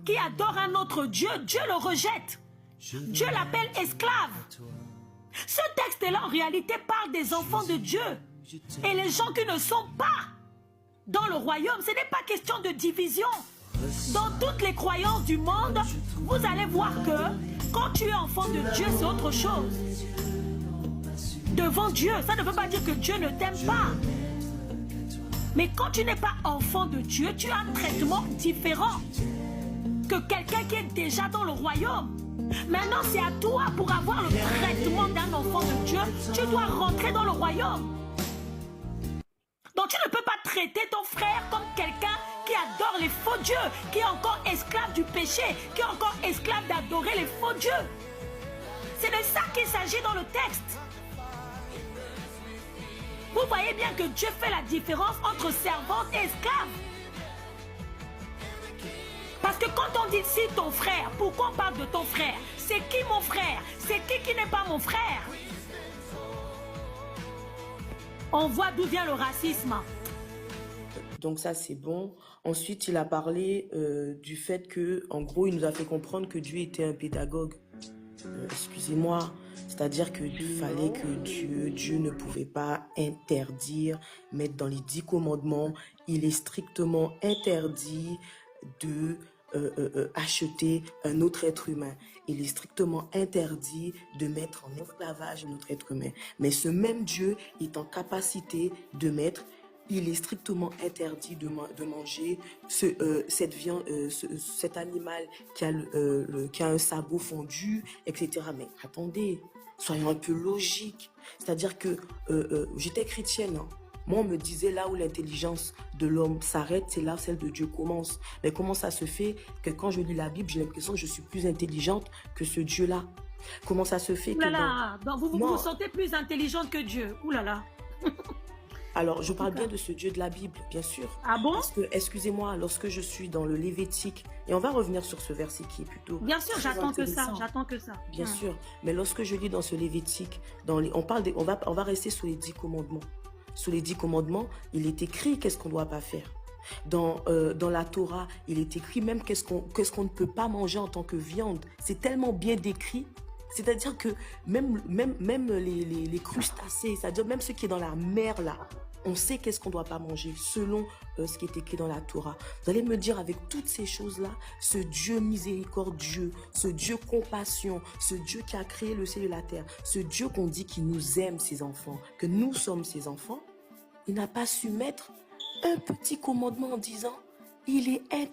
qui adore un autre Dieu, Dieu le rejette. Dieu l'appelle esclave. Ce texte-là, en réalité, parle des enfants de Dieu. Et les gens qui ne sont pas dans le royaume, ce n'est pas question de division. Dans toutes les croyances du monde, vous allez voir que quand tu es enfant de Dieu, c'est autre chose. Devant Dieu, ça ne veut pas dire que Dieu ne t'aime pas. Mais quand tu n'es pas enfant de Dieu, tu as un traitement différent que quelqu'un qui est déjà dans le royaume. Maintenant, c'est à toi, pour avoir le traitement d'un enfant de Dieu, tu dois rentrer dans le royaume. Donc tu ne peux pas traiter ton frère comme quelqu'un qui adore les faux dieux, qui est encore esclave du péché, qui est encore esclave d'adorer les faux dieux. C'est de ça qu'il s'agit dans le texte. Vous voyez bien que Dieu fait la différence entre servante et esclave. Parce que quand on dit si ton frère, pourquoi on parle de ton frère? C'est qui mon frère? C'est qui n'est pas mon frère? On voit d'où vient le racisme. Donc ça, c'est bon. Ensuite, il a parlé du fait que, en gros, il nous a fait comprendre que Dieu était un pédagogue. Excusez-moi. C'est-à-dire qu'il fallait que Dieu ne pouvait pas interdire, mettre dans les 10 commandements, il est strictement interdit de acheter un autre être humain. Il est strictement interdit de mettre en esclavage un autre être humain. Mais ce même Dieu est en capacité de mettre, il est strictement interdit de manger cette viande, cet animal qui a un sabot fondu, etc. Mais attendez, soyons un peu logiques. C'est-à-dire que j'étais chrétienne, hein. Moi, on me disait là où l'intelligence de l'homme s'arrête, c'est là où celle de Dieu commence. Mais comment ça se fait que quand je lis la Bible, j'ai l'impression que je suis plus intelligente que ce Dieu-là? Comment ça se fait que... vous vous sentez plus intelligente que Dieu. Ouh là là. Alors, je parle bien de ce Dieu de la Bible, bien sûr. Ah bon? Parce que, excusez-moi, lorsque je suis dans le Lévitique, et on va revenir sur ce verset qui est plutôt... Bien sûr, j'attends que ça, Bien sûr, mais lorsque je lis dans ce Lévitique, on va rester sur les 10 commandements. Sous les 10 commandements, il est écrit qu'est-ce qu'on ne doit pas faire. Dans la Torah, il est écrit même qu'est-ce qu'on ne peut pas manger en tant que viande. C'est tellement bien décrit. C'est-à-dire que même les crustacés, c'est-à-dire même ce qui est dans la mer là, on sait qu'est-ce qu'on ne doit pas manger selon ce qui est écrit dans la Torah. Vous allez me dire avec toutes ces choses-là, ce Dieu miséricordieux, ce Dieu compassion, ce Dieu qui a créé le ciel et la terre, ce Dieu qu'on dit qui nous aime ses enfants, que nous sommes ses enfants, il n'a pas su mettre un petit commandement en disant, il est interdit